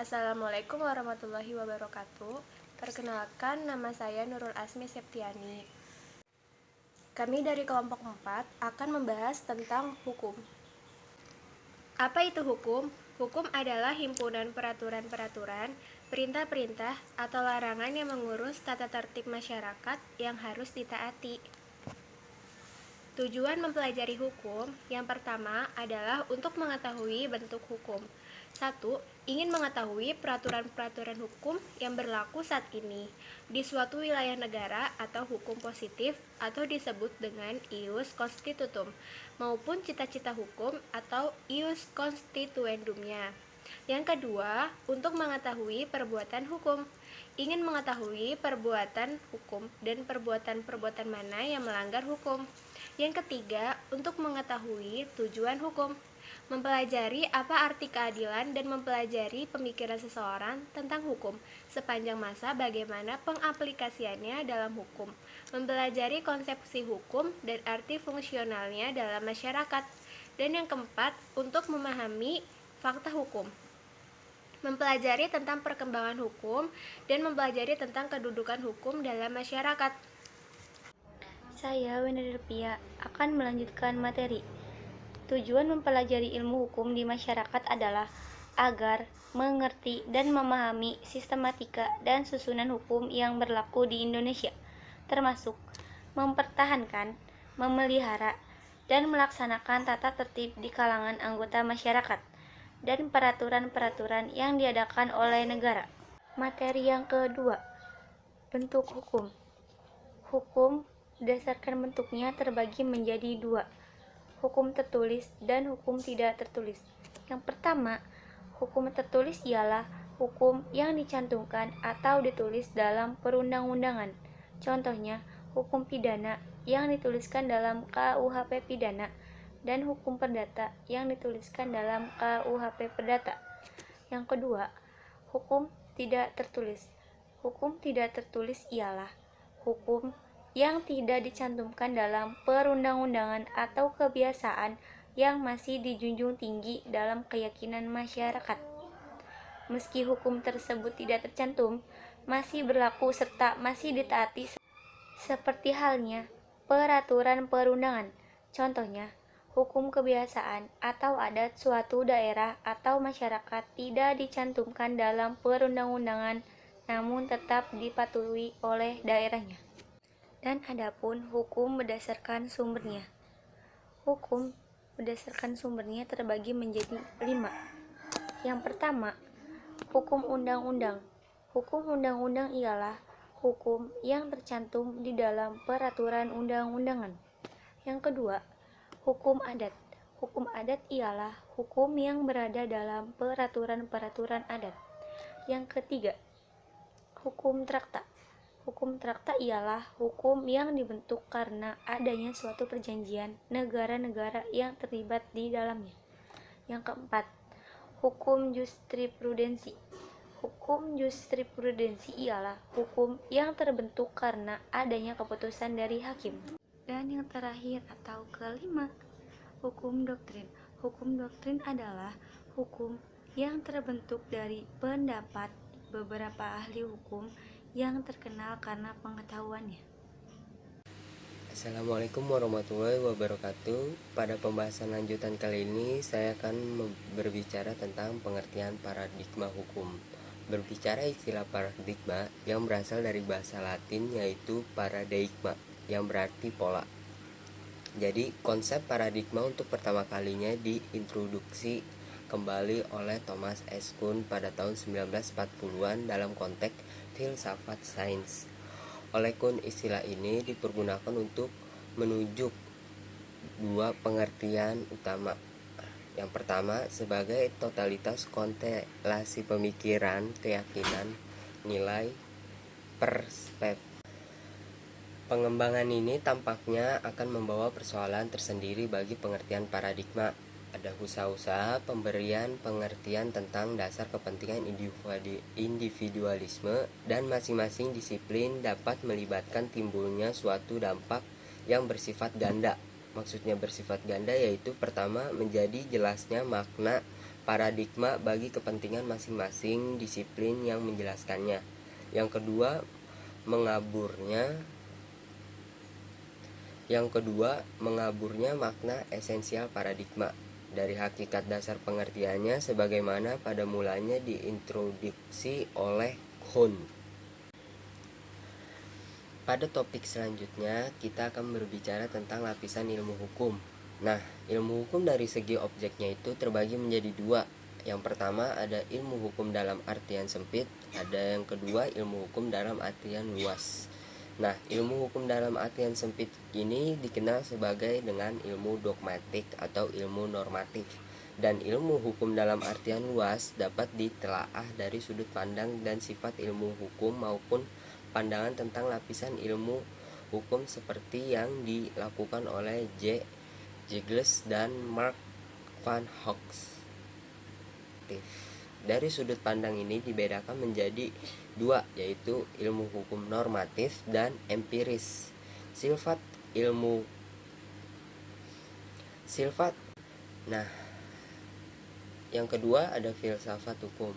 Assalamualaikum warahmatullahi wabarakatuh. Perkenalkan, nama saya Nurul Asmi Septiani. Kami dari kelompok 4 akan membahas tentang hukum. Apa itu hukum? Hukum adalah himpunan peraturan-peraturan, perintah-perintah, atau larangan yang mengurus tata tertib masyarakat yang harus ditaati. Tujuan mempelajari hukum yang pertama adalah untuk mengetahui bentuk hukum. 1. Ingin mengetahui peraturan-peraturan hukum yang berlaku saat ini di suatu wilayah negara atau hukum positif atau disebut dengan ius constitutum maupun cita-cita hukum atau ius constituendumnya. Yang kedua, untuk mengetahui perbuatan hukum. Ingin mengetahui perbuatan hukum dan perbuatan-perbuatan mana yang melanggar hukum. Yang ketiga, untuk mengetahui tujuan hukum. Mempelajari apa arti keadilan dan mempelajari pemikiran seseorang tentang hukum sepanjang masa bagaimana pengaplikasiannya dalam hukum. Mempelajari konsepsi hukum dan arti fungsionalnya dalam masyarakat. Dan yang keempat, untuk memahami fakta hukum. Mempelajari tentang perkembangan hukum dan mempelajari tentang kedudukan hukum dalam masyarakat. Saya, Wina Delpia, akan melanjutkan materi. Tujuan mempelajari ilmu hukum di masyarakat adalah agar mengerti dan memahami sistematika dan susunan hukum yang berlaku di Indonesia, termasuk mempertahankan, memelihara, dan melaksanakan tata tertib di kalangan anggota masyarakat, dan peraturan-peraturan yang diadakan oleh negara. Materi yang kedua, bentuk hukum. Hukum berdasarkan bentuknya terbagi menjadi dua, hukum tertulis dan hukum tidak tertulis. Yang pertama, hukum tertulis ialah hukum yang dicantumkan atau ditulis dalam perundang-undangan. Contohnya, hukum pidana yang dituliskan dalam KUHP Pidana dan hukum perdata yang dituliskan dalam KUHP Perdata. Yang kedua, hukum tidak tertulis. Hukum tidak tertulis ialah hukum yang tidak dicantumkan dalam perundang-undangan atau kebiasaan yang masih dijunjung tinggi dalam keyakinan masyarakat. Meski hukum tersebut tidak tercantum, masih berlaku serta masih ditaati seperti halnya peraturan perundangan. Contohnya, hukum kebiasaan atau adat suatu daerah atau masyarakat tidak dicantumkan dalam perundang-undangan namun tetap dipatuhi oleh daerahnya. Dan adapun hukum berdasarkan sumbernya. Hukum berdasarkan sumbernya terbagi menjadi 5. Yang pertama, hukum undang-undang. Hukum undang-undang ialah hukum yang tercantum di dalam peraturan undang-undangan. Yang kedua, hukum adat. Hukum adat ialah hukum yang berada dalam peraturan-peraturan adat. Yang ketiga, hukum traktat. Hukum traktat ialah hukum yang dibentuk karena adanya suatu perjanjian negara-negara yang terlibat di dalamnya. Yang keempat, hukum jurisprudensi. Hukum jurisprudensi ialah hukum yang terbentuk karena adanya keputusan dari hakim. Dan yang terakhir atau kelima, hukum doktrin. Hukum doktrin adalah hukum yang terbentuk dari pendapat beberapa ahli hukum yang terkenal karena pengetahuannya. Assalamualaikum warahmatullahi wabarakatuh. Pada pembahasan lanjutan kali ini saya akan berbicara tentang pengertian paradigma hukum. Berbicara istilah paradigma yang berasal dari bahasa Latin yaitu paradigma yang berarti pola. Jadi konsep paradigma untuk pertama kalinya diintroduksi kembali oleh Thomas S. Kuhn pada tahun 1940-an dalam konteks filsafat sains. Oleh Kuhn, istilah ini dipergunakan untuk menunjuk dua pengertian utama. Yang pertama, sebagai totalitas konstelasi pemikiran, keyakinan, nilai, perspektif. Pengembangan ini tampaknya akan membawa persoalan tersendiri bagi pengertian paradigma. Ada usaha-usaha pemberian pengertian tentang dasar kepentingan individualisme dan masing-masing disiplin dapat melibatkan timbulnya suatu dampak yang bersifat ganda. Maksudnya bersifat ganda yaitu pertama, menjadi jelasnya makna paradigma bagi kepentingan masing-masing disiplin yang menjelaskannya. Yang kedua, mengaburnya makna esensial paradigma dari hakikat dasar pengertiannya sebagaimana pada mulanya diintroduksi oleh Kuhn. Pada topik selanjutnya, kita akan berbicara tentang lapisan ilmu hukum. Nah, ilmu hukum dari segi objeknya itu terbagi menjadi dua. Yang pertama ada ilmu hukum dalam artian sempit, ada yang kedua ilmu hukum dalam artian luas. Nah, ilmu hukum dalam artian sempit ini dikenal sebagai dengan ilmu dogmatik atau ilmu normatif. Dan ilmu hukum dalam artian luas dapat ditelaah dari sudut pandang dan sifat ilmu hukum maupun pandangan tentang lapisan ilmu hukum seperti yang dilakukan oleh J. Jegels dan Mark van Hoeks. Dari sudut pandang ini dibedakan menjadi dua, yaitu ilmu hukum normatif dan empiris. Nah, yang kedua ada filsafat hukum.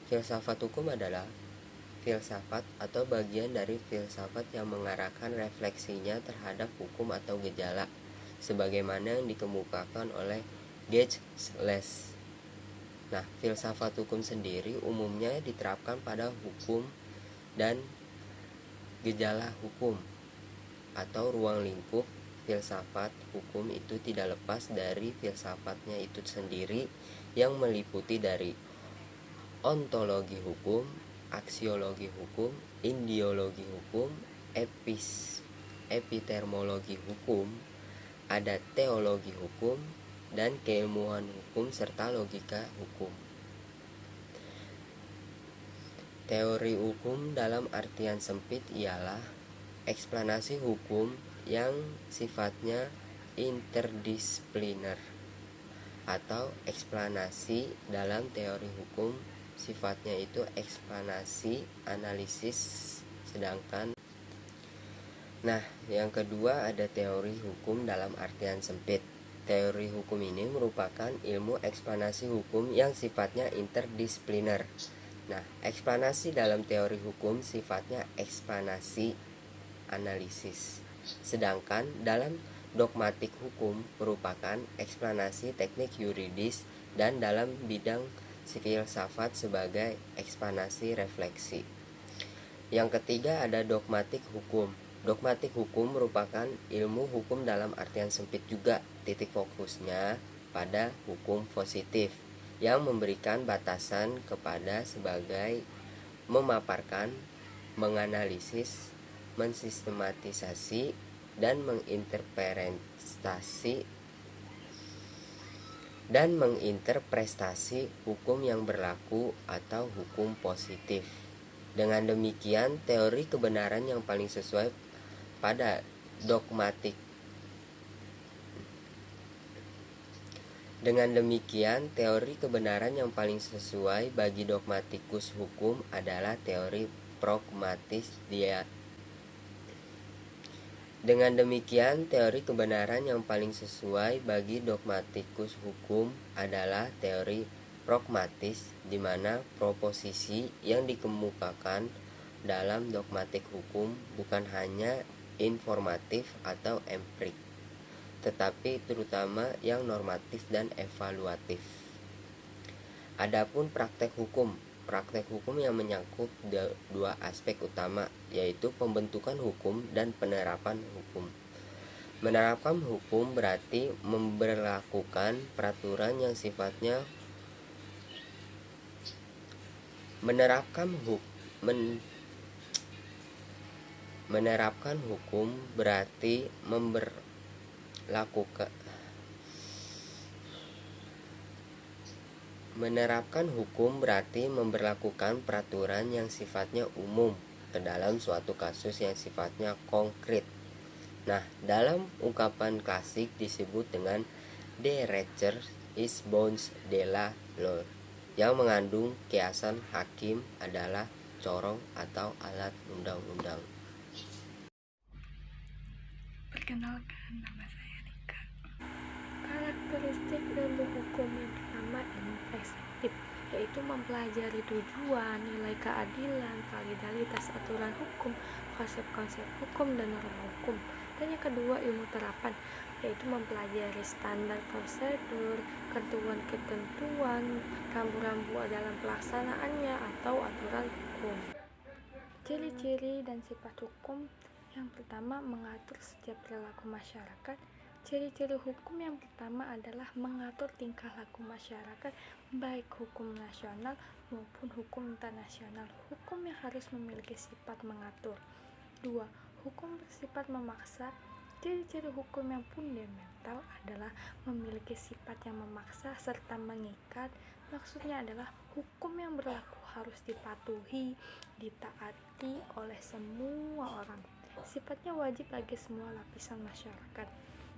Filsafat hukum adalah filsafat atau bagian dari filsafat yang mengarahkan refleksinya terhadap hukum atau gejala sebagaimana yang dikemukakan oleh Geertz. Nah, filsafat hukum sendiri umumnya diterapkan pada hukum dan gejala hukum atau ruang lingkup filsafat hukum itu tidak lepas dari filsafatnya itu sendiri yang meliputi dari ontologi hukum, aksiologi hukum, ideologi hukum, epitermologi hukum, ada teologi hukum, dan keilmuan hukum serta logika hukum. Teori hukum dalam artian sempit ialah eksplanasi hukum yang sifatnya interdisipliner, atau eksplanasi dalam teori hukum sifatnya itu eksplanasi analisis. Nah, yang kedua ada teori hukum dalam artian sempit. Teori hukum ini merupakan ilmu eksplanasi hukum yang sifatnya interdisipliner. Nah, eksplanasi dalam teori hukum sifatnya eksplanasi analisis. Sedangkan dalam dogmatik hukum merupakan eksplanasi teknik yuridis dan dalam bidang filsafat sebagai eksplanasi refleksi. Yang ketiga ada dogmatik hukum. Dogmatik hukum merupakan ilmu hukum dalam artian sempit juga. Titik fokusnya pada hukum positif yang memberikan batasan kepada sebagai memaparkan, menganalisis, mensistematisasi, dan menginterpretasi hukum yang berlaku atau hukum positif. Dengan demikian, teori kebenaran yang paling sesuai pada dogmatik. Dengan demikian, teori kebenaran yang paling sesuai bagi dogmatikus hukum adalah teori pragmatis dia. Dengan demikian, teori kebenaran yang paling sesuai bagi dogmatikus hukum adalah teori pragmatis, di mana proposisi yang dikemukakan dalam dogmatik hukum bukan hanya informatif atau empirik, tetapi terutama yang normatif dan evaluatif. Adapun praktek hukum yang menyangkut dua aspek utama, yaitu pembentukan hukum dan penerapan hukum. Menerapkan hukum berarti memberlakukan peraturan yang sifatnya Menerapkan hukum berarti memberlakukan peraturan yang sifatnya umum ke dalam suatu kasus yang sifatnya konkret. Nah, dalam ungkapan klasik disebut dengan de rechter is bounds de la law, yang mengandung kiasan hakim adalah corong atau alat undang-undang. Perkenalkan, nama saya Nika. Karakteristik ilmu hukum yang pertama, ilmu yaitu mempelajari tujuan, nilai keadilan, validalitas aturan hukum, konsep-konsep hukum, dan norma hukum. Dan yang kedua, ilmu terapan, yaitu mempelajari standar prosedur, ketentuan-ketentuan, rambu-rambu dalam pelaksanaannya, atau aturan hukum. Ciri-ciri dan sifat hukum. Yang pertama, mengatur setiap perilaku masyarakat. Ciri-ciri hukum yang pertama adalah mengatur tingkah laku masyarakat, baik hukum nasional maupun hukum internasional. Hukum yang harus memiliki sifat mengatur. 2. Hukum bersifat memaksa. Ciri-ciri hukum yang fundamental adalah memiliki sifat yang memaksa serta mengikat. Maksudnya adalah hukum yang berlaku harus dipatuhi, ditaati oleh semua orang. Sifatnya wajib bagi semua lapisan masyarakat.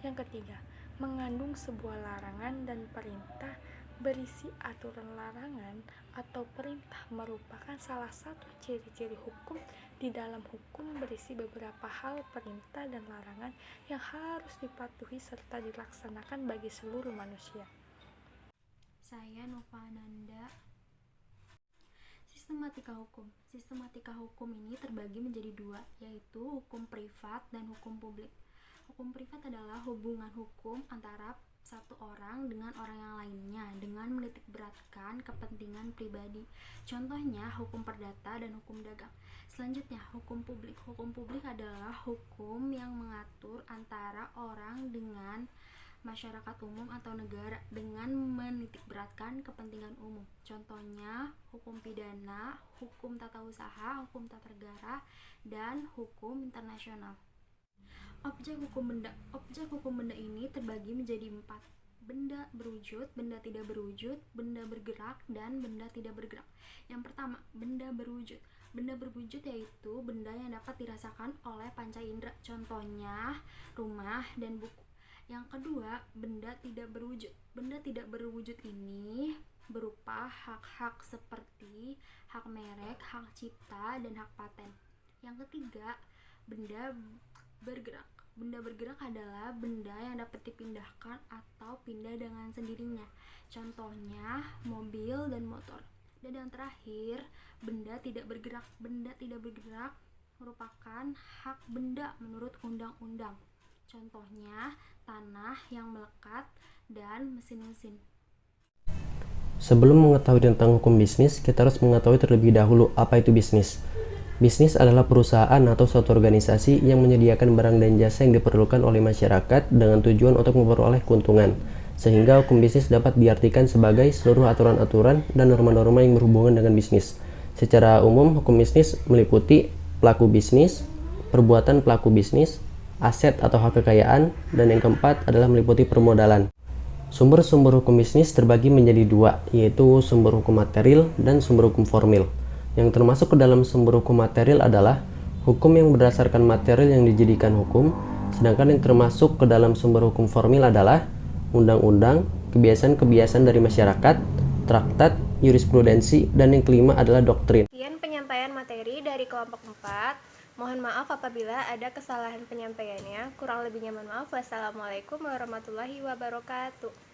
Yang ketiga, mengandung sebuah larangan dan perintah. Berisi aturan larangan atau perintah merupakan salah satu ciri-ciri hukum. Di dalam hukum berisi beberapa hal perintah dan larangan yang harus dipatuhi serta dilaksanakan bagi seluruh manusia. Saya Nova Ananda. Sistematika hukum. Sistematika hukum ini terbagi menjadi dua, yaitu hukum privat dan hukum publik. Hukum privat adalah hubungan hukum antara satu orang dengan orang yang lainnya dengan menitikberatkan kepentingan pribadi. Contohnya hukum perdata dan hukum dagang. Selanjutnya hukum publik. Hukum publik adalah hukum yang mengatur antara orang dengan masyarakat umum atau negara dengan menitikberatkan kepentingan umum. Contohnya hukum pidana, hukum tata usaha, hukum tata negara, dan hukum internasional. Objek hukum benda. Objek hukum benda ini terbagi menjadi 4. Benda berwujud, benda tidak berwujud, benda bergerak, dan benda tidak bergerak. Yang pertama, benda berwujud. Benda berwujud yaitu benda yang dapat dirasakan oleh panca indera. Contohnya rumah dan buku. Yang kedua, benda tidak berwujud. Benda tidak berwujud ini berupa hak-hak seperti hak merek, hak cipta, dan hak paten. Yang ketiga, benda bergerak. Benda bergerak adalah benda yang dapat dipindahkan atau pindah dengan sendirinya. Contohnya mobil dan motor. Dan yang terakhir, benda tidak bergerak. Benda tidak bergerak merupakan hak benda menurut undang-undang. Contohnya tanah yang melekat dan mesin-mesin. Sebelum mengetahui tentang hukum bisnis, kita harus mengetahui terlebih dahulu apa itu bisnis. Bisnis adalah perusahaan atau suatu organisasi yang menyediakan barang dan jasa yang diperlukan oleh masyarakat dengan tujuan untuk memperoleh keuntungan. Sehingga hukum bisnis dapat diartikan sebagai seluruh aturan-aturan dan norma-norma yang berhubungan dengan bisnis. Secara umum, hukum bisnis meliputi pelaku bisnis, perbuatan pelaku bisnis, aset atau hak kekayaan, dan yang keempat adalah meliputi permodalan. Sumber-sumber hukum bisnis terbagi menjadi dua, yaitu sumber hukum material dan sumber hukum formil. Yang termasuk ke dalam sumber hukum material adalah hukum yang berdasarkan material yang dijadikan hukum, sedangkan yang termasuk ke dalam sumber hukum formil adalah undang-undang, kebiasaan-kebiasaan dari masyarakat, traktat, jurisprudensi, dan yang kelima adalah doktrin. Sekian penyampaian materi dari kelompok 4. Mohon maaf apabila ada kesalahan penyampaiannya. Kurang lebihnya mohon maaf. Wassalamualaikum warahmatullahi wabarakatuh.